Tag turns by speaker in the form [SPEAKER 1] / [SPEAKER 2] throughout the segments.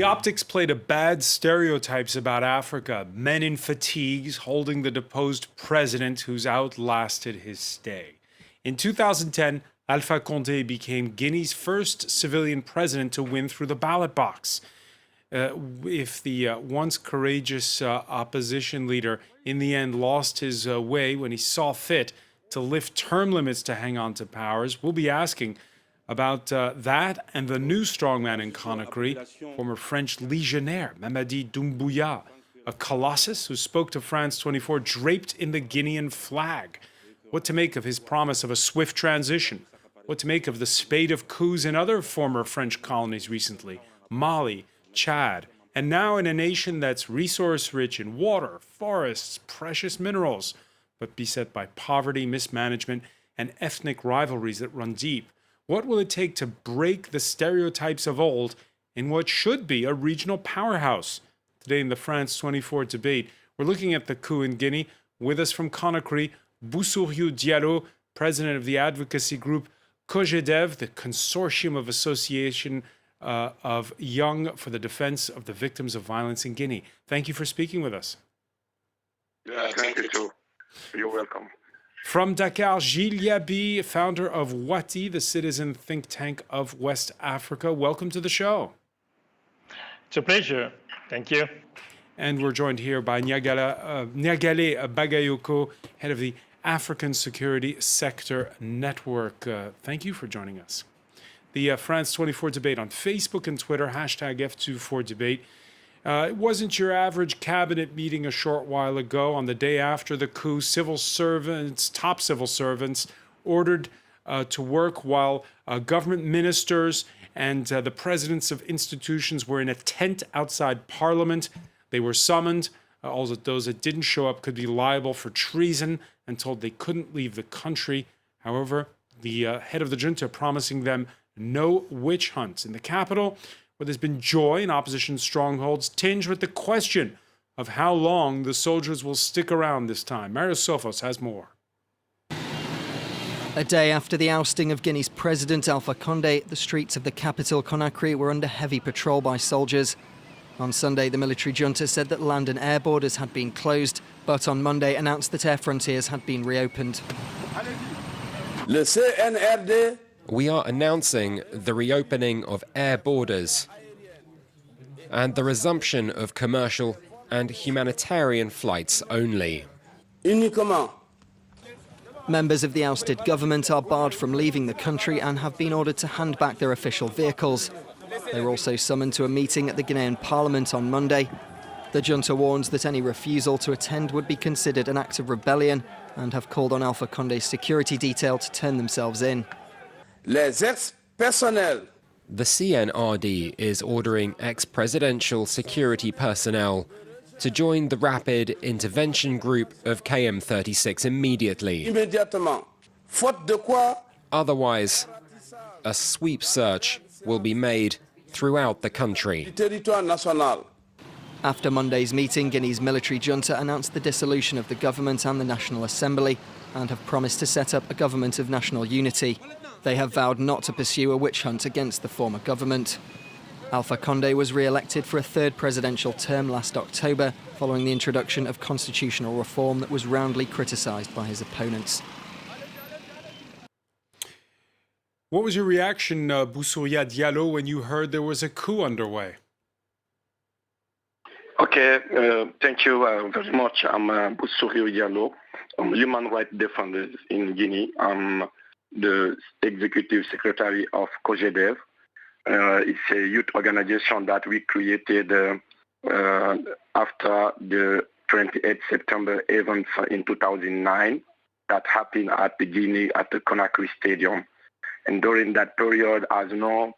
[SPEAKER 1] The optics played a bad stereotypes about Africa. Men in fatigues holding the deposed president who's outlasted his stay. In 2010, Alpha Condé became Guinea's first civilian president to win through the ballot box. If the once courageous opposition leader in the end lost his way when he saw fit to lift term limits to hang on to powers, we'll be asking about that and the new strongman in Conakry, former French legionnaire Mamadi Doumbouya, a colossus who spoke to France 24 draped in the Guinean flag. What to make of his promise of a swift transition? What to make of the spate of coups in other former French colonies recently, Mali, Chad, and now in a nation that's resource-rich in water, forests, precious minerals, but beset by poverty, mismanagement, and ethnic rivalries that run deep. What will it take to break the stereotypes of old in what should be a regional powerhouse? Today in the France 24 debate, we're looking at the coup in Guinea. With us from Conakry, Boussouriou Diallo, president of the advocacy group COGEDEV, the Consortium of Association of Young for the Defense of the Victims of Violence in Guinea. Thank you for speaking with us.
[SPEAKER 2] Yeah, thank you too. You're welcome.
[SPEAKER 1] From Dakar, Gilles Yabi, founder of Wati, the citizen think tank of West Africa. Welcome to the show.
[SPEAKER 3] It's a pleasure. Thank you.
[SPEAKER 1] And we're joined here by Niagale Bagayoko, head of the African Security Sector Network. Thank you for joining us. The France 24 debate on Facebook and Twitter, hashtag F24debate. It wasn't your average cabinet meeting a short while ago. On the day after the coup, civil servants, top civil servants, ordered to work while government ministers and the presidents of institutions were in a tent outside Parliament. They were summoned. All of those that didn't show up could be liable for treason and told they couldn't leave the country. However, the head of the junta promising them no witch hunts in the capital, where there's been joy in opposition strongholds, tinged with the question of how long the soldiers will stick around this time. Mario Sofos has more.
[SPEAKER 4] A day after the ousting of Guinea's president, Alpha Condé, the streets of the capital, Conakry, were under heavy patrol by soldiers. On Sunday, the military junta said that land and air borders had been closed, but on Monday announced that air frontiers had been reopened.
[SPEAKER 5] We are announcing the reopening of air borders and the resumption of commercial and humanitarian flights only.
[SPEAKER 4] Members of the ousted government are barred from leaving the country and have been ordered to hand back their official vehicles. They were also summoned to a meeting at the Guinean Parliament on Monday. The junta warns that any refusal to attend would be considered an act of rebellion and have called on Alpha Condé's security detail to turn themselves in.
[SPEAKER 5] The CNRD is ordering ex-presidential security personnel to join the rapid intervention group of KM36 immediately. Otherwise, a sweep search will be made throughout the country.
[SPEAKER 4] After Monday's meeting, Guinea's military junta announced the dissolution of the government and the National Assembly and have promised to set up a government of national unity. They have vowed not to pursue a witch hunt against the former government. Alpha Condé was re-elected for a third presidential term last October, following the introduction of constitutional reform that was roundly criticised by his opponents.
[SPEAKER 1] What was your reaction, Boussouriou Diallo, when you heard there was a coup underway?
[SPEAKER 2] Okay, thank you very much. I'm Boussouriou Diallo. I'm a human rights defender in Guinea. I'm the executive secretary of COGEDEV. It's a youth organization that we created after the 28th September events in 2009 that happened at the Guinea at the Conakry Stadium. And during that period, as you know,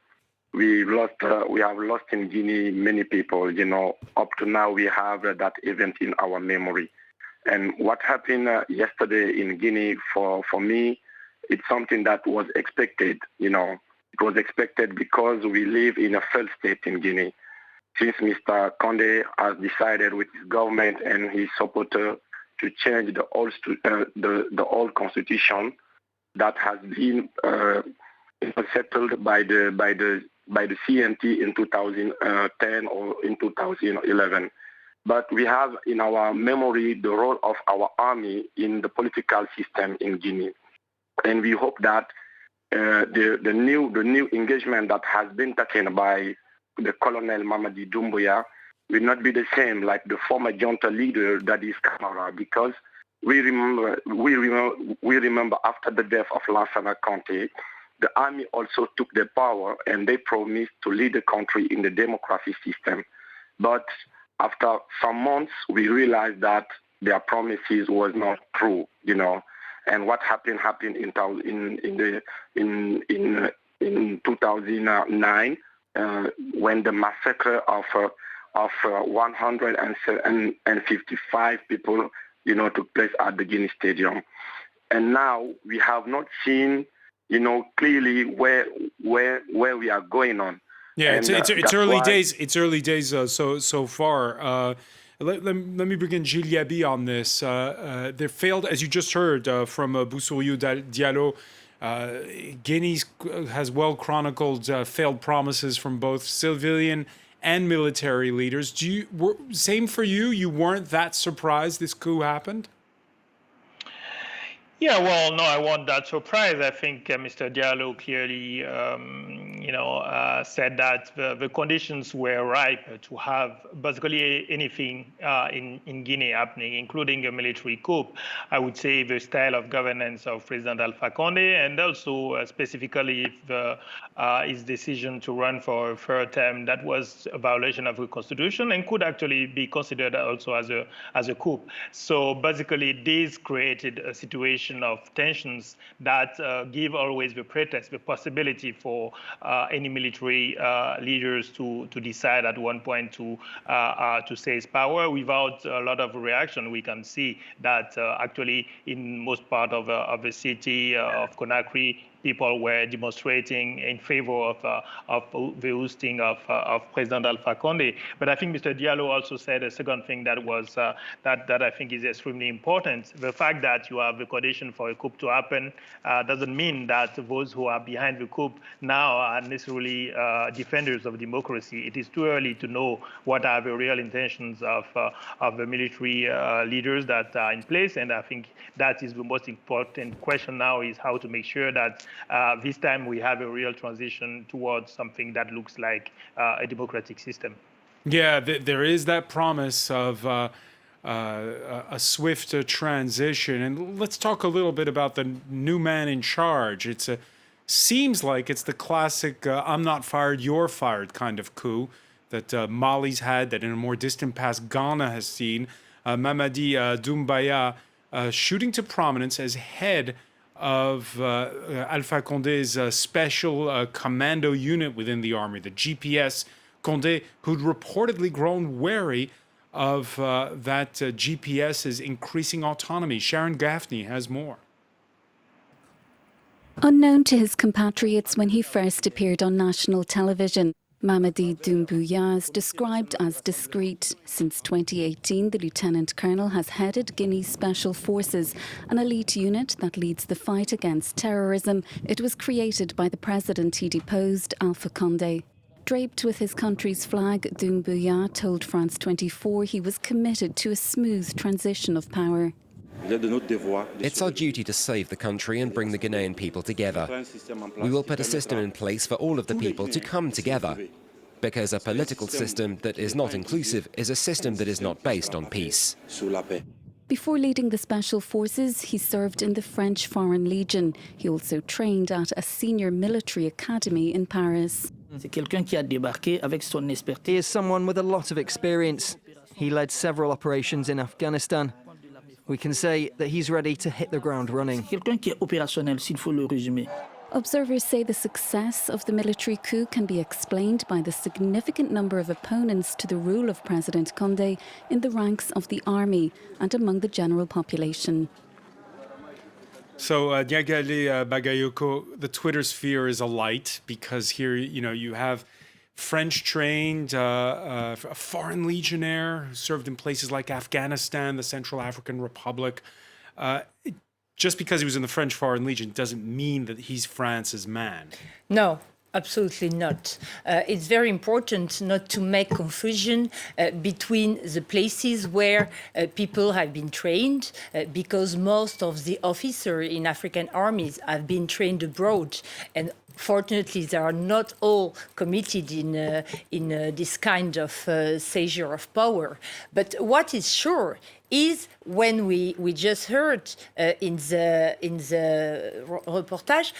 [SPEAKER 2] we have lost in Guinea many people. You know, up to now we have that event in our memory. And what happened yesterday in Guinea, for me, it's something that was expected. You know, it was expected because we live in a failed state in Guinea. Since Mr. Condé has decided with his government and his supporter to change the old constitution that has been settled by the by the CNT in 2010 or in 2011. But we have in our memory the role of our army in the political system in Guinea. And we hope that the new engagement that has been taken by the Colonel Mamadi Doumbouya will not be the same like the former junta leader that is Camara, because we remember after the death of Lansana Conté, the army also took the power and they promised to lead the country in the democracy system. But after some months, we realized that their promises was not true, you know. And what happened in 2009 when the massacre of 155 people, you know, took place at the Guinea Stadium. And now we have not seen, you know, clearly where we are going on.
[SPEAKER 1] Yeah,
[SPEAKER 2] and,
[SPEAKER 1] it's early days. It's early days so far. Let me bring in Gilles Yabi on this. There failed, as you just heard from Boussouliou Diallo. Guinea has well chronicled failed promises from both civilian and military leaders. Same for you? You weren't that surprised this coup happened?
[SPEAKER 3] Yeah, well, no, I wasn't that surprised. I think Mr. Diallo clearly, said that the conditions were ripe to have basically anything in Guinea happening, including a military coup. I would say the style of governance of President Alpha Condé, and also specifically his decision to run for a third term, that was a violation of the constitution and could actually be considered also as a coup. So basically, this created a situation of tensions that give always the pretext, the possibility for any military leaders to decide at one point to seize power without a lot of reaction. We can see that actually in most part of the city of Conakry, people were demonstrating in favor of the ousting of President Alpha Condé. But I think Mr. Diallo also said a second thing that was that I think is extremely important. The fact that you have the condition for a coup to happen doesn't mean that those who are behind the coup now are necessarily defenders of democracy. It is too early to know what are the real intentions of the military leaders that are in place, and I think that is the most important question now, is how to make sure that this time we have a real transition towards something that looks like a democratic system.
[SPEAKER 1] Yeah, there is that promise of a swift transition. And let's talk a little bit about the new man in charge. Seems like it's the classic I'm not fired, you're fired kind of coup that Mali's had, that in a more distant past Ghana has seen. Mamadi Doumbouya shooting to prominence as head of Alpha Condé's special commando unit within the army, the GPS. Condé, who'd reportedly grown wary of that GPS's increasing autonomy. Sharon Gaffney has more.
[SPEAKER 6] Unknown to his compatriots when he first appeared on national television, Mamadi Doumbouya is described as discreet. Since 2018, the Lieutenant Colonel has headed Guinea's Special Forces, an elite unit that leads the fight against terrorism. It was created by the president he deposed, Alpha Condé. Draped with his country's flag, Doumbouya told France 24 he was committed to a smooth transition of power.
[SPEAKER 5] It's our duty to save the country and bring the Ghanaian people together. We will put a system in place for all of the people to come together, because a political system that is not inclusive is a system that is not based on peace.
[SPEAKER 6] Before leading the Special Forces, he served in the French Foreign Legion. He also trained at a senior military academy in Paris.
[SPEAKER 4] He is someone with a lot of experience. He led several operations in Afghanistan. We can say that he's ready to hit the ground running.
[SPEAKER 6] Observers say the success of the military coup can be explained by the significant number of opponents to the rule of President Condé in the ranks of the army and among the general population.
[SPEAKER 1] So Niagale Bagayoko, the Twitter sphere is alight because here, you have French-trained, a foreign legionnaire who served in places like Afghanistan, the Central African Republic. Just because he was in the French Foreign Legion doesn't mean that he's France's man.
[SPEAKER 7] No, Absolutely not. It's very important not to make confusion between the places where people have been trained, because most of the officers in African armies have been trained abroad. And fortunately, they are not all committed in this kind of seizure of power. But what is sure is when we just heard in the reportage,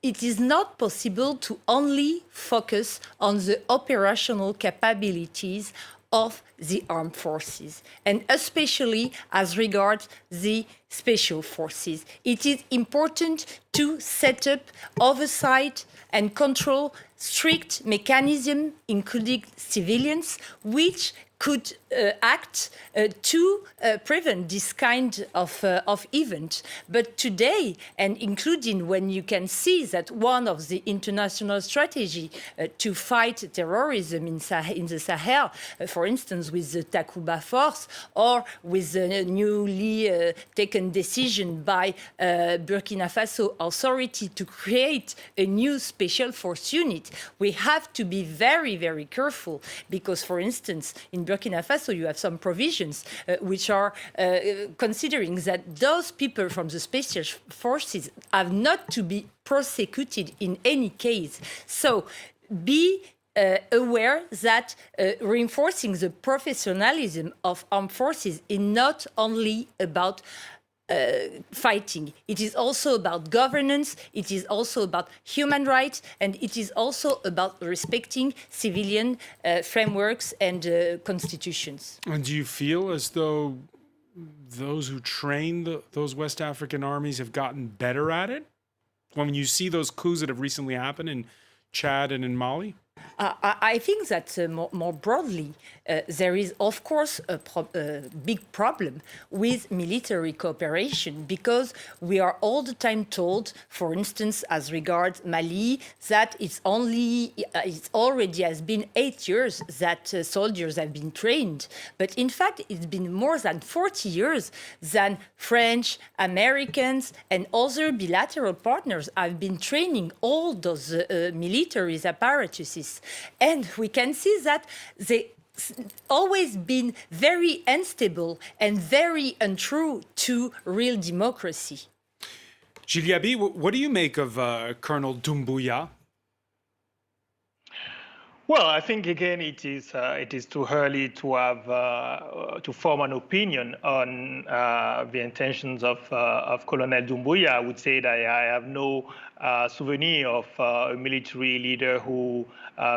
[SPEAKER 7] it is not possible to only focus on the operational capabilities of the armed forces, and especially as regards the special forces. It is important to set up oversight and control strict mechanisms, including civilians, which could act to prevent this kind of event. But today, and including when you can see that one of the international strategy to fight terrorism in the Sahel, for instance, with the Takuba force, or with the newly taken decision by Burkina Faso authority to create a new special force unit, we have to be very, very careful, because, for instance, in Burkina Faso, you have some provisions which are considering that those people from the special forces have not to be prosecuted in any case. So be aware that reinforcing the professionalism of armed forces is not only about fighting. It is also about governance, it is also about human rights, and it is also about respecting civilian frameworks and constitutions.
[SPEAKER 1] And do you feel as though those who train those West African armies have gotten better at it? When you see those coups that have recently happened in Chad and in Mali?
[SPEAKER 7] I think that more broadly, there is, of course, a big problem with military cooperation, because we are all the time told, for instance, as regards Mali, that it already has been 8 years that soldiers have been trained. But in fact, it's been more than 40 years that French, Americans, and other bilateral partners have been training all those military apparatuses. And we can see that they always been very unstable and very untrue to real democracy.
[SPEAKER 1] Giliabi, what do you make of Colonel Doumbouya?
[SPEAKER 3] Well, I think again it is too early to have to form an opinion on the intentions of Colonel Doumbouya. I would say that I have no souvenir of a military leader who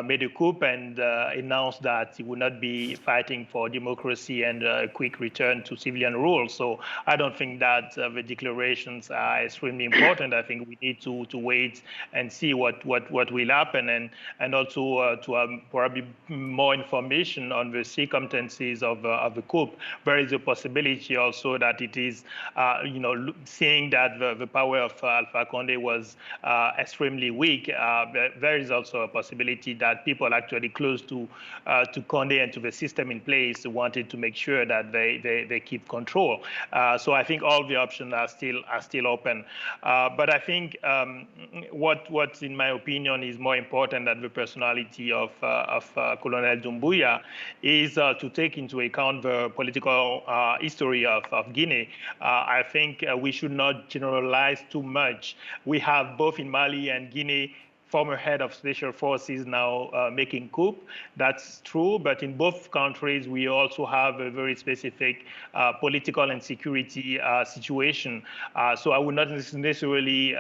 [SPEAKER 3] made a coup and announced that he would not be fighting for democracy and a quick return to civilian rule. So I don't think that the declarations are extremely important. I think we need to wait and see what will happen, and also to have probably more information on the circumstances of the coup. There is a possibility also that it is, seeing that the power of Alpha Condé was extremely weak, there is also a possibility that people actually close to Condé and to the system in place wanted to make sure that they keep control. So I think all the options are still open. But I think what in my opinion is more important than the personality of Colonel Doumbouya is to take into account the political history of Guinea. I think we should not generalize too much. We have both in Mali and Guinea former head of special forces now making coup. That's true, but in both countries, we also have a very specific political and security situation. So I would not necessarily,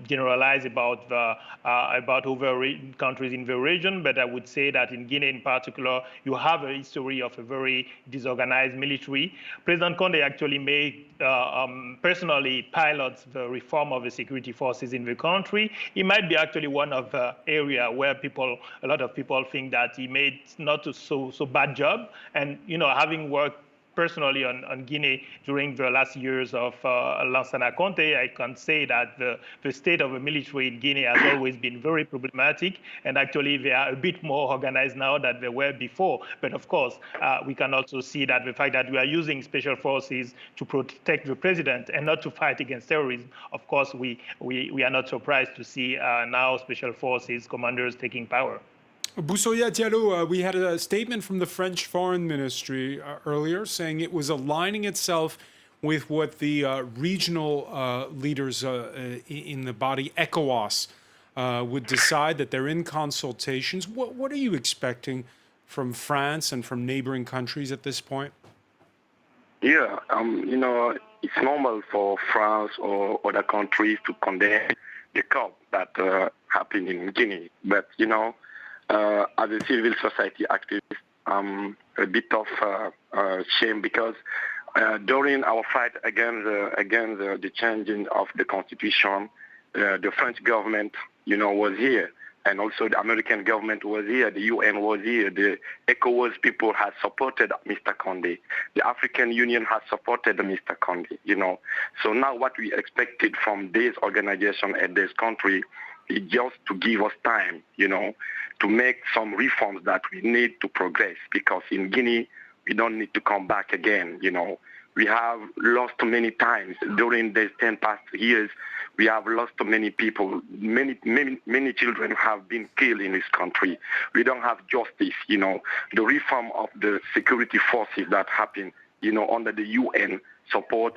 [SPEAKER 3] generalize about other countries in the region, but I would say that in Guinea in particular, you have a history of a very disorganized military. President Condé actually made personally pilots the reform of the security forces in the country. It might be actually one of the area where a lot of people think that he made not so bad job. And having worked personally on Guinea during the last years of Lansana Conté, I can say that the state of the military in Guinea has always been very problematic, and actually they are a bit more organized now than they were before. But of course, we can also see that the fact that we are using special forces to protect the president and not to fight against terrorism, of course, we are not surprised to see now special forces commanders taking power.
[SPEAKER 1] Busoya Diallo, we had a statement from the French Foreign Ministry earlier saying it was aligning itself with what the regional leaders in the body ECOWAS would decide, that they're in consultations. What are you expecting from France and from neighboring countries at this point?
[SPEAKER 2] Yeah, it's normal for France or other countries to condemn the coup that happened in Guinea. But, as a civil society activist, a bit of shame because during our fight against the changing of the constitution, the French government, was here. And also the American government was here, the UN was here, the ECOWAS people had supported Mr. Condé. The African Union has supported Mr. Condé, So now what we expected from this organization and this country is just to give us time, to make some reforms that we need to progress, because in Guinea, we don't need to come back again, We have lost many times during these 10 past years. We have lost many people. Many children have been killed in this country. We don't have justice. The reform of the security forces that happened, under the UN support,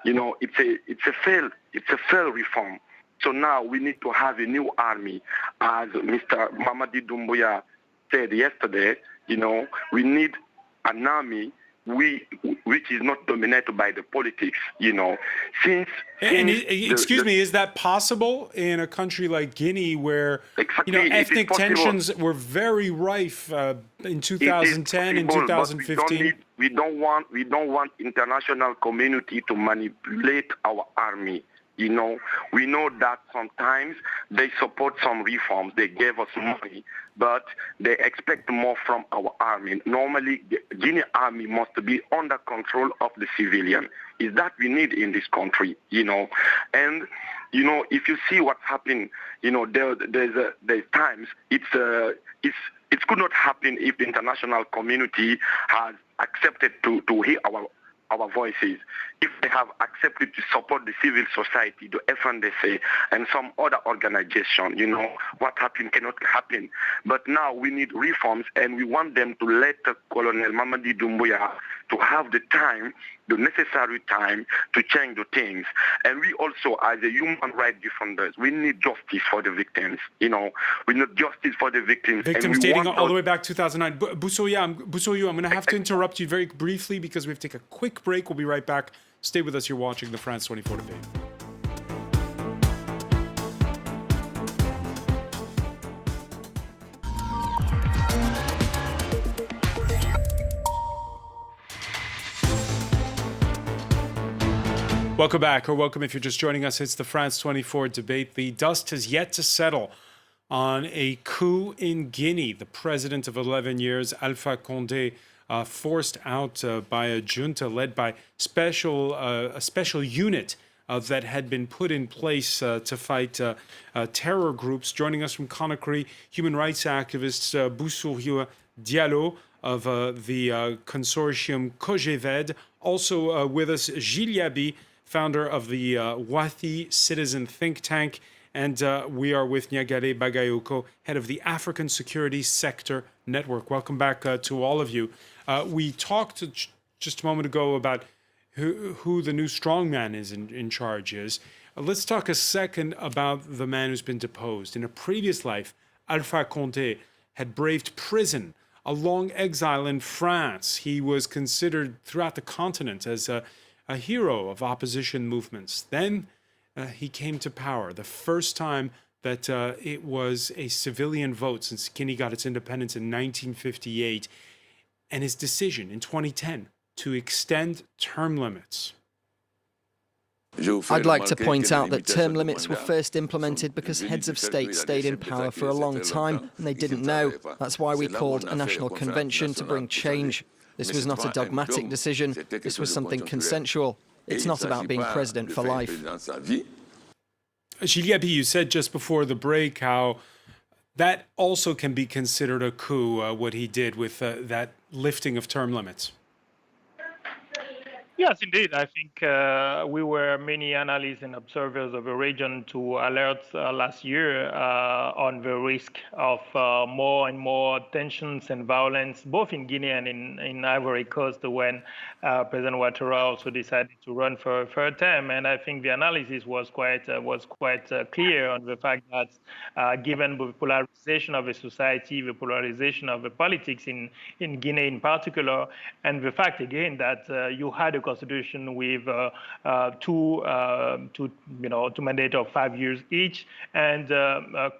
[SPEAKER 2] it's a failed reform. So now we need to have a new army, as Mr. Mamadi Doumbouya said yesterday. We need an army which is not dominated by the politics,
[SPEAKER 1] Excuse me, is that possible in a country like Guinea where, ethnic tensions were very rife in 2010 and 2015?
[SPEAKER 2] We don't want international community to manipulate our army. We know that sometimes they support some reforms, they gave us money, but they expect more from our army. Normally, the Guinea army must be under control of the civilian. Is that we need in this country, And, if you see what's happening, there's times it could not happen if the international community has accepted to hear our voices. If they have accepted to support the civil society, the FNDC, and some other organization, what happened cannot happen. But now we need reforms, and we want them to let Colonel Mamadi Doumbouya to have the time, the necessary time to change the things. And we also, as a human rights defenders, we need justice for the victims. We need justice for the victims.
[SPEAKER 1] Victims dating all the way back to 2009. Busoya, I'm going to have to interrupt you very briefly because we have to take a quick break. We'll be right back. Stay with us. You're watching the France 24 debate. Welcome back, or welcome if you're just joining us. It's the France 24 debate. The dust has yet to settle on a coup in Guinea. The president of 11 years, Alpha Condé, forced out by a junta led by a special unit that had been put in place to fight terror groups. Joining us from Conakry, human rights activist Busoya Diallo of the consortium COGEVED. Also with us, Gilles Yaby, founder of the Wathi Citizen Think Tank. And we are with Niagale Bagayoko, head of the African Security Sector Network. Welcome back to all of you. We talked just a moment ago about who the new strongman is in charge is. Let's talk a second about the man who's been deposed. In a previous life, Alpha Condé had braved prison, a long exile in France. He was considered throughout the continent as a hero of opposition movements. Then he came to power, the first time that it was a civilian vote since Guinea got its independence in 1958, and his decision in 2010 to extend term limits.
[SPEAKER 4] I'd like to point out that term limits were first implemented because heads of state stayed in power for a long time and they didn't know. That's why we called a national convention to bring change. This was not a dogmatic decision, this was something consensual. It's not about being president for life.
[SPEAKER 1] Gilles Gabi, you said just before the break how that also can be considered a coup, what he did with that lifting of term limits.
[SPEAKER 3] Yes, indeed. I think we were many analysts and observers of the region to alert last year on the risk of more and more tensions and violence, both in Guinea and in Ivory Coast, when President Ouattara also decided to run for a third term. And I think the analysis was quite clear on the fact that given the polarization of the society, the polarization of the politics in Guinea in particular, and the fact again that you had a constitution with two mandates of 5 years each, and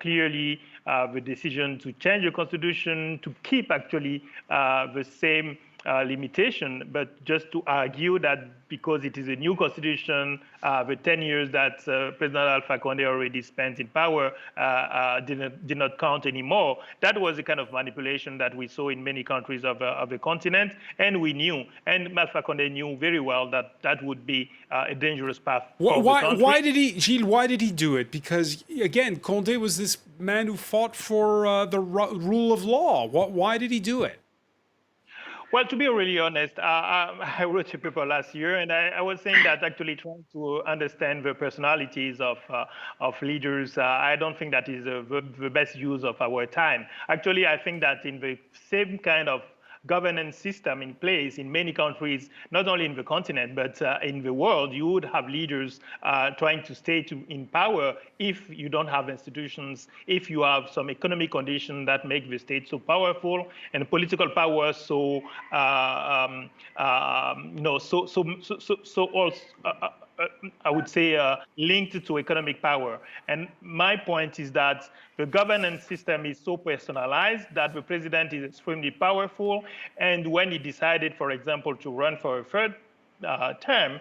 [SPEAKER 3] clearly the decision to change the constitution to keep actually the same limitation, but just to argue that because it is a new constitution, the 10 years that President Alpha Condé already spent in power did not count anymore. That was the kind of manipulation that we saw in many countries of the continent, and we knew, and Alpha Condé knew very well that that would be a dangerous path for the country.
[SPEAKER 1] Why did he, Gilles, why did he do it? Because, again, Condé was this man who fought for the rule of law. Why did he do it?
[SPEAKER 3] Well, to be really honest, I wrote a paper last year, and I was saying that actually trying to understand the personalities of leaders, I don't think that is the best use of our time. Actually, I think that in the same kind of governance system in place in many countries, not only in the continent, but in the world, you would have leaders trying to stay in power if you don't have institutions, if you have some economic conditions that make the state so powerful and political power so, I would say linked to economic power. And my point is that the governance system is so personalized that the president is extremely powerful. And when he decided, for example, to run for a third term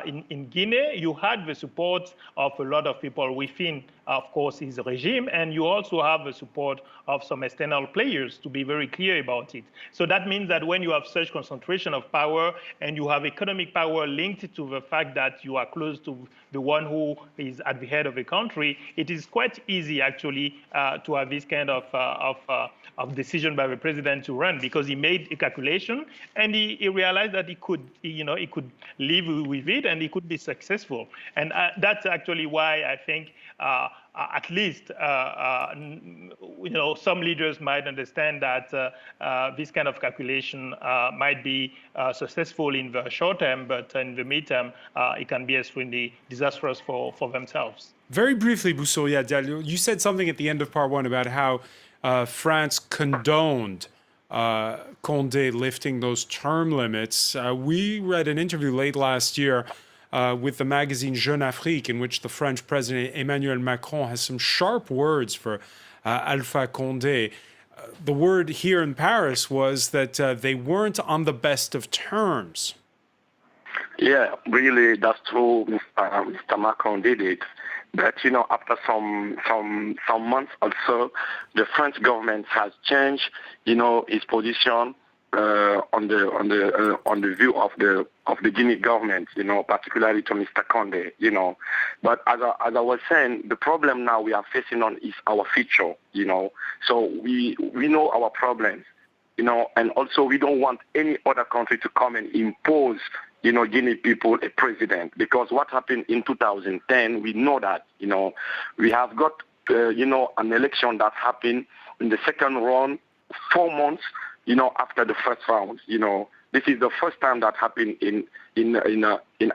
[SPEAKER 3] in Guinea, you had the support of a lot of people within, of course, his regime, and you also have the support of some external players, to be very clear about it. So that means that when you have such concentration of power and you have economic power linked to the fact that you are close to the one who is at the head of the country, it is quite easy actually to have this kind of decision by the president to run, because he made a calculation and he realized that he could live with it and he could be successful. And that's actually why I think at least some leaders might understand that this kind of calculation might be successful in the short term, but in the midterm, it can be extremely disastrous for themselves.
[SPEAKER 1] Very briefly, Boussouria Diallo, you said something at the end of part one about how France condoned Condé lifting those term limits. We read an interview late last year with the magazine Jeune Afrique, in which the French president Emmanuel Macron has some sharp words for Alpha Condé. The word here in Paris was that they weren't on the best of terms.
[SPEAKER 2] Yeah, really, that's true. Mr. Macron did it. But after some months or so, the French government has changed, its position on the view of the Guinea government, particularly to Mr. Condé, But as I was saying, the problem now we are facing on is our future, So we know our problems, and also we don't want any other country to come and impose Guinea people a president, because what happened in 2010, we know that, we have got, an election that happened in the second round, 4 months, after the first round, this is the first time that happened in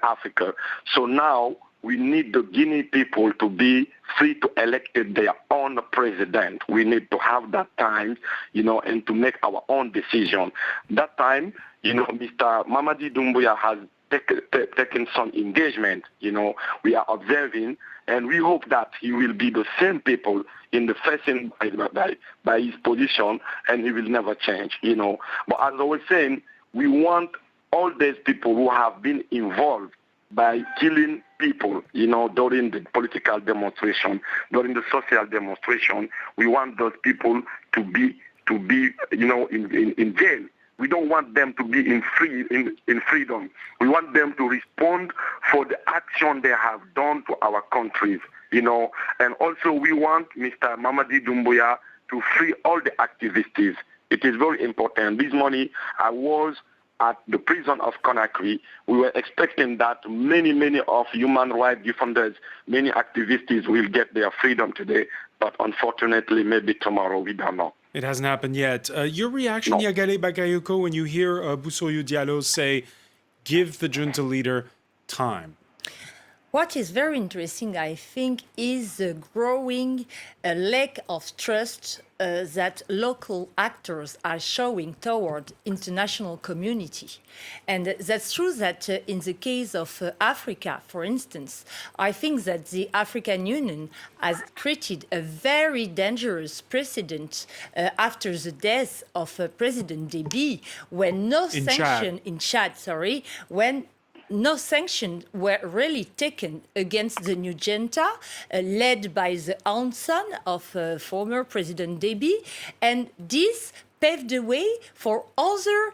[SPEAKER 2] Africa. So now we need the Guinea people to be free to elect their own president. We need to have that time, and to make our own decision. That time, Mr. Mamadi Doumbouya has taken some engagement, we are observing, and we hope that he will be the same people in the facing by his position, and he will never change, But as I was saying, we want all these people who have been involved by killing people, during the political demonstration, during the social demonstration. We want those people to be in jail. We don't want them to be in freedom. We want them to respond for the action they have done to our countries, And also we want Mr. Mamadi Doumbouya to free all the activists. It is very important. This morning I was at the prison of Conakry. We were expecting that many of human rights defenders, many activists will get their freedom today, but unfortunately maybe tomorrow, we don't know.
[SPEAKER 1] It hasn't happened yet. Your reaction,
[SPEAKER 2] No.
[SPEAKER 1] Niagale Bagayoko, when you hear Boussoyou Diallo say, give the junta leader time?
[SPEAKER 7] What is very interesting, I think, is the growing lack of trust that local actors are showing toward international community. And that's true that in the case of Africa, for instance, I think that the African Union has created a very dangerous precedent after the death of President Déby, when when no sanctions were really taken against the new junta, led by the aunt son of former President Déby, and this paved the way for other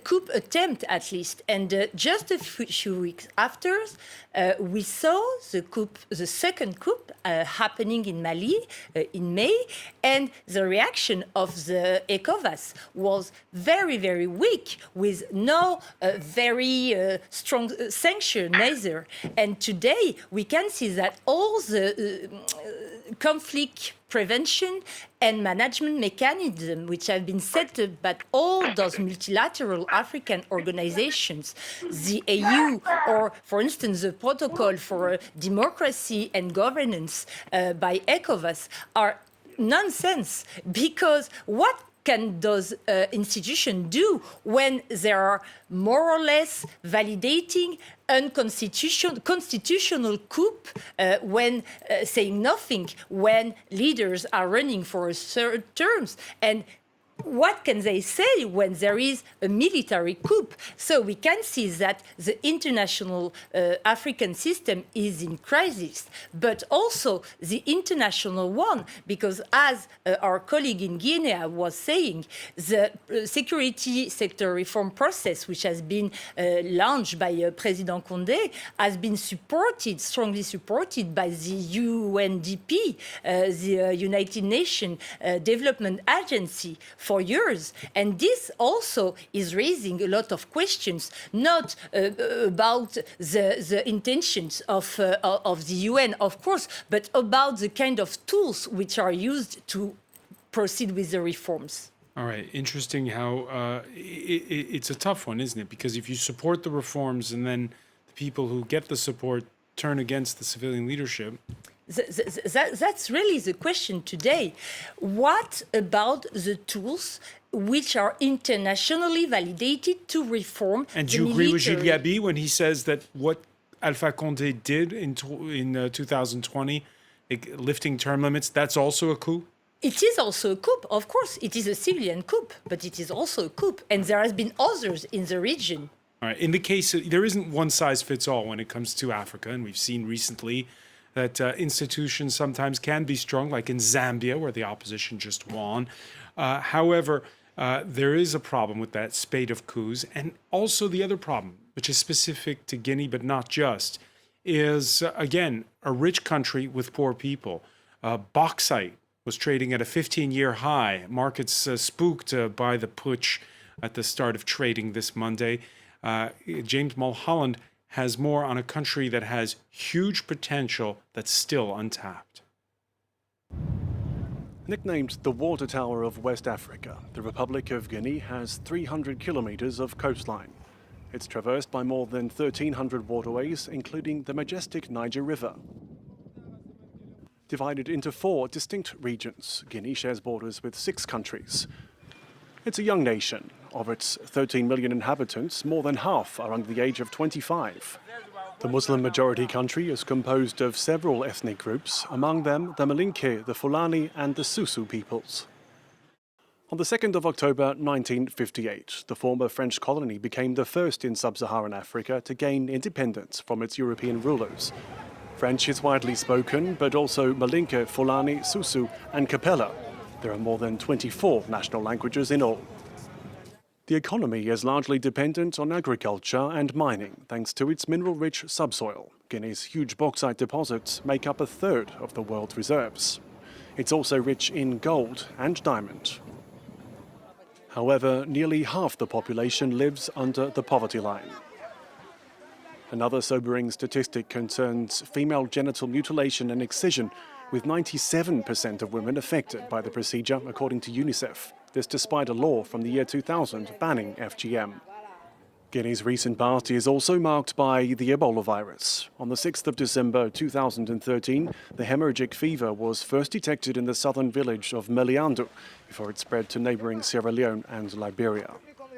[SPEAKER 7] coup attempt, at least. And just a few weeks after, we saw the second coup happening in Mali in May, and the reaction of the ECOWAS was very, very weak, with no very strong sanction neither. And today we can see that all the conflict prevention and management mechanisms which have been set up by all those multilateral African organizations, the AU, or, for instance, the Protocol for Democracy and Governance by ECOWAS, are nonsense, because what can those institutions do when they are more or less validating constitutional coup, when saying nothing, when leaders are running for a certain terms? And what can they say when there is a military coup? So we can see that the international African system is in crisis, but also the international one, because as our colleague in Guinea was saying, the security sector reform process, which has been launched by President Condé, has been strongly supported by the UNDP, the United Nations Development Agency, for years. And this also is raising a lot of questions, not about the intentions of the UN, of course, but about the kind of tools which are used to proceed with the reforms.
[SPEAKER 1] All right. Interesting how it's a tough one, isn't it? Because if you support the reforms and then the people who get the support turn against the civilian leadership...
[SPEAKER 7] That's really the question today. What about the tools which are internationally validated to reform
[SPEAKER 1] And do you agree with Gilles Gaby when he says that what Alpha Condé did in 2020, lifting term limits, that's also a coup?
[SPEAKER 7] It is also a coup, of course. It is a civilian coup, but it is also a coup. And there has been others in the region.
[SPEAKER 1] All right. In the case, there isn't one size fits all when it comes to Africa. And we've seen recently that institutions sometimes can be strong, like in Zambia, where the opposition just won. However, there is a problem with that spate of coups. And also the other problem, which is specific to Guinea, but not just, is, again, a rich country with poor people. Bauxite was trading at a 15-year high. Markets spooked by the putsch at the start of trading this Monday. James Mulholland has more on a country that has huge potential that's still untapped.
[SPEAKER 8] Nicknamed the Water Tower of West Africa, the Republic of Guinea has 300 kilometers of coastline. It's traversed by more than 1,300 waterways, including the majestic Niger River. Divided into 4 distinct regions, Guinea shares borders with 6 countries. It's a young nation. Of its 13 million inhabitants, more than half are under the age of 25. The Muslim-majority country is composed of several ethnic groups, among them the Malinke, the Fulani and the Susu peoples. On the 2nd of October 1958, the former French colony became the first in sub-Saharan Africa to gain independence from its European rulers. French is widely spoken, but also Malinke, Fulani, Susu and Kapela. There are more than 24 national languages in all. The economy is largely dependent on agriculture and mining, thanks to its mineral-rich subsoil. Guinea's huge bauxite deposits make up a third of the world's reserves. It's also rich in gold and diamond. However, nearly half the population lives under the poverty line. Another sobering statistic concerns female genital mutilation and excision, with 97% of women affected by the procedure, according to UNICEF. This despite a law from the year 2000 banning FGM. Guinea's recent past is also marked by the Ebola virus. On the 6th of December 2013, the hemorrhagic fever was first detected in the southern village of Meliandou before it spread to neighboring Sierra Leone and Liberia.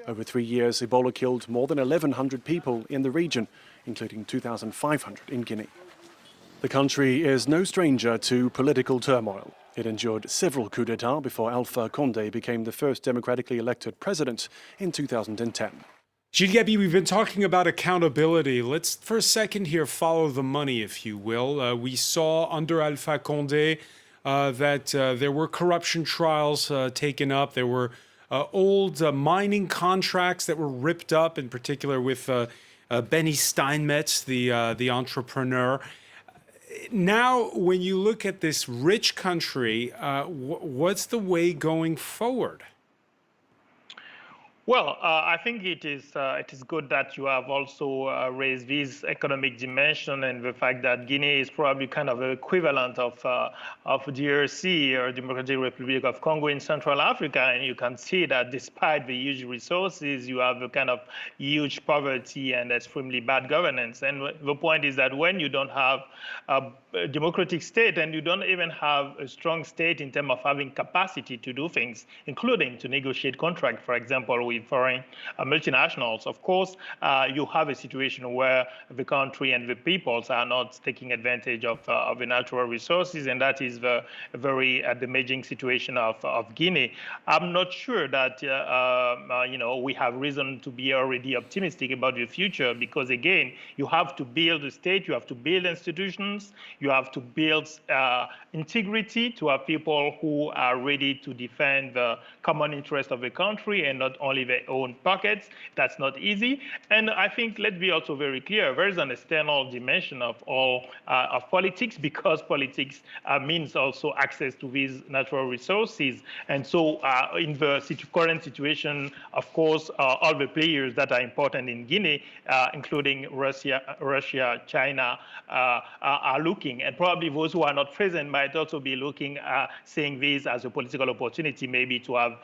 [SPEAKER 8] Over 3 years, Ebola killed more than 1,100 people in the region, including 2,500 in Guinea. The country is no stranger to political turmoil. It endured several coups d'etat before Alpha Condé became the first democratically elected president in 2010.
[SPEAKER 1] Gilles Gaby, we've been talking about accountability. Let's, for a second here, follow the money, if you will. We saw under Alpha Condé that there were corruption trials taken up. There were old mining contracts that were ripped up, in particular with Benny Steinmetz, the entrepreneur. Now, when you look at this rich country, what's the way going forward?
[SPEAKER 3] Well, I think it is good that you have also raised this economic dimension and the fact that Guinea is probably kind of an equivalent of DRC or Democratic Republic of Congo in Central Africa, and you can see that despite the huge resources, you have a kind of huge poverty and extremely bad governance. And the point is that when you don't have a democratic state and you don't even have a strong state in terms of having capacity to do things, including to negotiate contracts, for example, with foreign multinationals, of course, you have a situation where the country and the peoples are not taking advantage of the natural resources, and that is the very damaging situation of Guinea. I'm not sure that we have reason to be already optimistic about the future, because again, you have to build a state, you have to build institutions, you have to build integrity to have people who are ready to defend the common interest of the country and not only their own pockets. That's not easy. And I think, let's be also very clear, there is an external dimension of all of politics, because politics means also access to these natural resources. And so in the current situation, of course, all the players that are important in Guinea, including Russia, China, are looking, and probably those who are not present might also be looking, seeing this as a political opportunity, maybe to have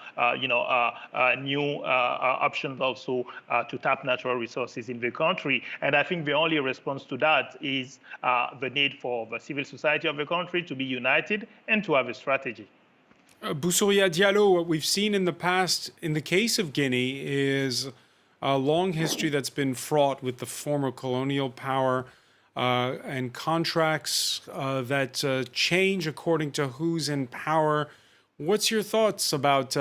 [SPEAKER 3] new options also to tap natural resources in the country. And I think the only response to that is the need for the civil society of the country to be united and to have a strategy.
[SPEAKER 1] Boussouria Diallo, what we've seen in the past, in the case of Guinea, is a long history that's been fraught with the former colonial power and contracts that change according to who's in power. What's your thoughts about,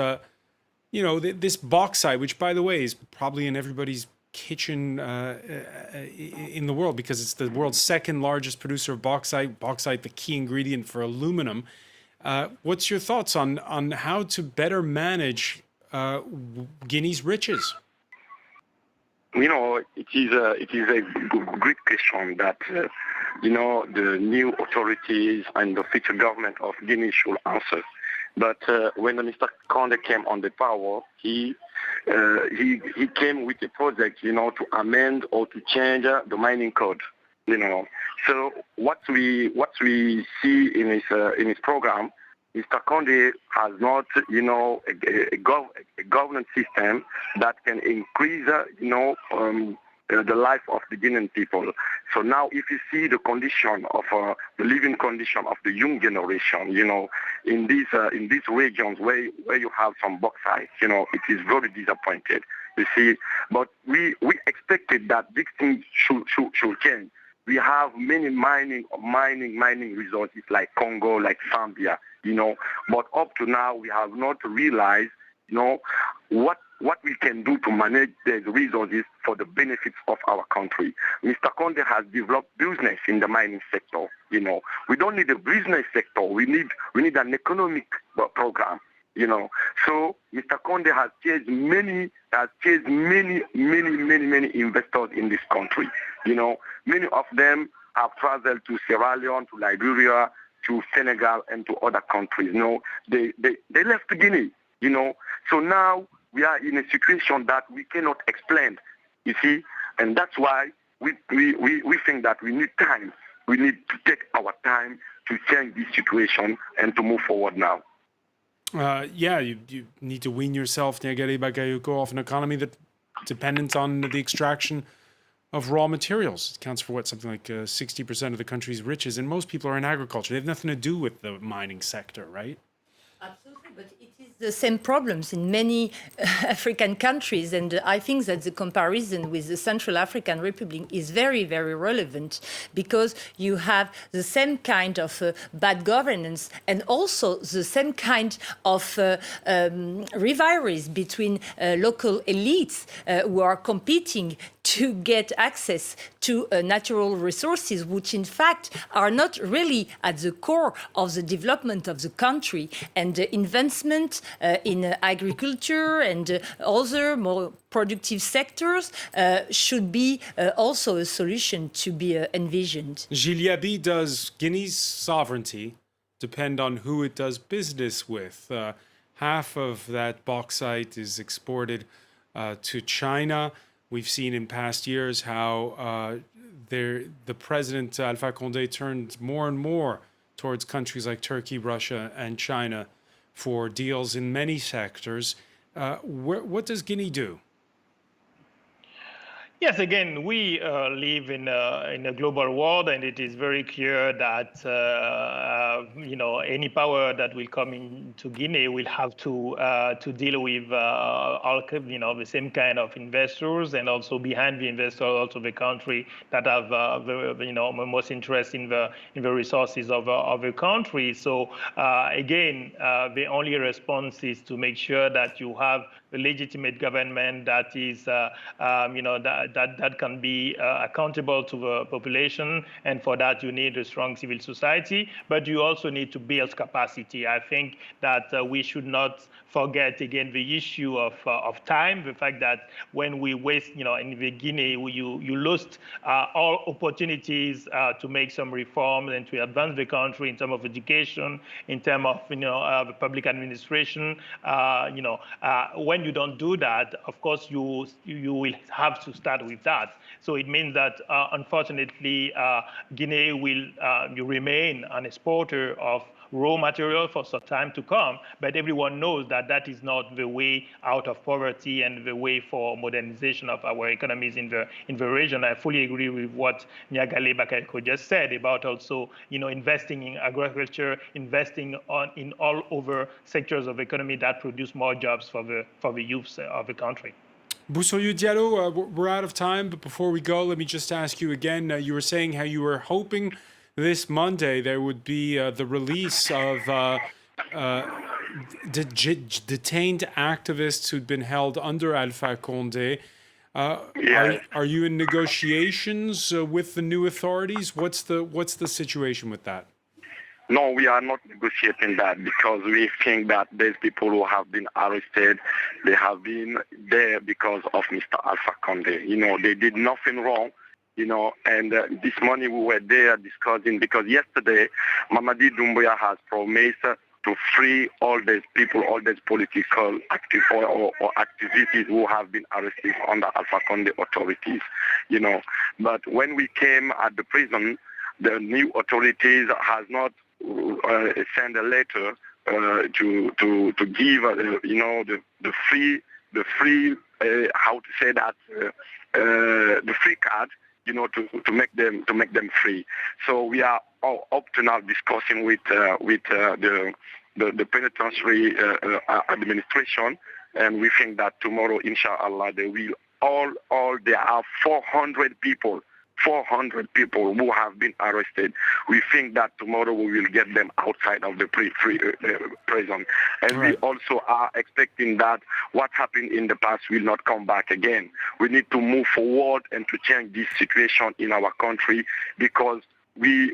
[SPEAKER 1] this bauxite, which, by the way, is probably in everybody's kitchen in the world, because it's the world's second largest producer of bauxite, the key ingredient for aluminum. What's your thoughts on how to better manage Guinea's riches?
[SPEAKER 2] It is a great question that, the new authorities and the future government of Guinea should answer. But when Mr. Condé came on the power, he came with a project, to amend or to change the mining code. So what we see in his program, Mr. Condé has not, a governance system that can increase, the life of the Guinean people. So now, if you see the condition of the living condition of the young generation, in these regions where you have some bauxite, it is very disappointed. You see, but we expected that this thing should change. We have many mining resources like Congo, like Zambia, but up to now we have not realized, what we can do to manage the resources for the benefits of our country. Mr. Condé has developed business in the mining sector. We don't need a business sector. We need an economic program. So Mr. Condé has chased many investors in this country. Many of them have traveled to Sierra Leone, to Liberia, to Senegal, and to other countries. They left Guinea. So now we are in a situation that we cannot explain. You see, and that's why we think that we need time. We need to take our time to change this situation and to move forward now.
[SPEAKER 1] You need to wean yourself, Niagale Bagayoko, off an economy that's dependent on the extraction of raw materials. It counts for something like 60% of the country's riches, and most people are in agriculture. They have nothing to do with the mining sector, right?
[SPEAKER 7] Absolutely, but it is the same problems in many African countries, and I think that the comparison with the Central African Republic is very, very relevant, because you have the same kind of bad governance and also the same kind of rivalries between local elites who are competing to get access to natural resources, which in fact are not really at the core of the development of the country. And investment in agriculture and other more productive sectors should be also a solution to be envisioned.
[SPEAKER 1] Giliabi, does Guinea's sovereignty depend on who it does business with? Half of that bauxite is exported to China. We've seen in past years how the president, Alpha Condé, turned more and more towards countries like Turkey, Russia, and China for deals in many sectors. What does Guinea do?
[SPEAKER 3] Yes, again, we live in a global world, and it is very clear that any power that will come into Guinea will have to deal with all the same kind of investors, and also behind the investor, also the country that have the most interest in the resources of the country. So again, the only response is to make sure that you have a legitimate government that is that can be accountable to the population, and for that you need a strong civil society, but you also need to build capacity. I think that we should not forget again the issue of time, the fact that when we waste, in the Guinea, you lost all opportunities to make some reforms and to advance the country in terms of education, in terms of the public administration. When you don't do that, of course you will have to start with that. So it means that unfortunately Guinea will remain an exporter of raw material for some time to come, but everyone knows that that is not the way out of poverty and the way for modernization of our economies in the region. I fully agree with what Niagale Bagayoko just said about also investing in agriculture, investing in all over sectors of economy that produce more jobs for the youth of the country.
[SPEAKER 1] Busoyu Diallo, we're out of time, but before we go, let me just ask you again. You were saying how you were hoping this Monday there would be the release of detained activists who'd been held under Alpha Condé. Are you in negotiations with the new authorities? What's the situation with that?
[SPEAKER 2] No, we are not negotiating that, because we think that there's people who have been arrested. They have been there because of Mr. Alpha Condé. They did nothing wrong. And this morning we were there discussing, because yesterday Mamadi Doumbouya has promised to free all these people, all these political or activities who have been arrested under Alpha Condé authorities. But when we came at the prison, the new authorities has not sent a letter to give the free how to say that the free card, to make them free. So we are up to now discussing with the penitentiary administration, and we think that tomorrow, inshallah, they will there are 400 people who have been arrested. We think that tomorrow we will get them outside of the prison. And we also are expecting that what happened in the past will not come back again. We need to move forward and to change this situation in our country, because we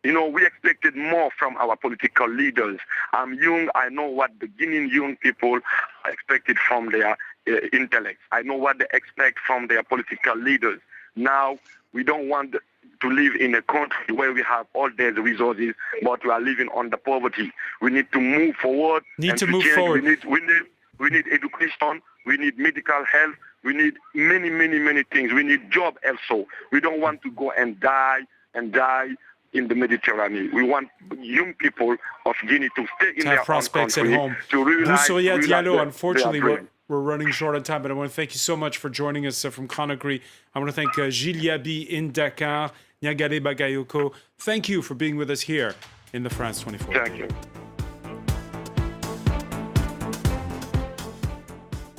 [SPEAKER 2] You know, we expected more from our political leaders. I'm young. I know what the Guinean young people expected from their intellect. I know what they expect from their political leaders. Now, we don't want to live in a country where we have all these resources, but we are living under poverty. We need to move forward.
[SPEAKER 1] Need
[SPEAKER 2] and
[SPEAKER 1] to move
[SPEAKER 2] change.
[SPEAKER 1] forward.
[SPEAKER 2] We need education. We need medical health. We need many, many, many things. We need job also. We don't want to go and die in the Mediterranean. We want young people of Guinea to stay in their
[SPEAKER 1] prospects
[SPEAKER 2] own country,
[SPEAKER 1] at home.
[SPEAKER 2] to realize
[SPEAKER 1] Diallo, unfortunately,
[SPEAKER 2] their dream.
[SPEAKER 1] we're running short on time, but I want to thank you so much for joining us from Conakry. I want to thank Gilles Yabi in Dakar, Niagale Bagayoko. Thank you for being with us here in the France 24.
[SPEAKER 2] Thank you.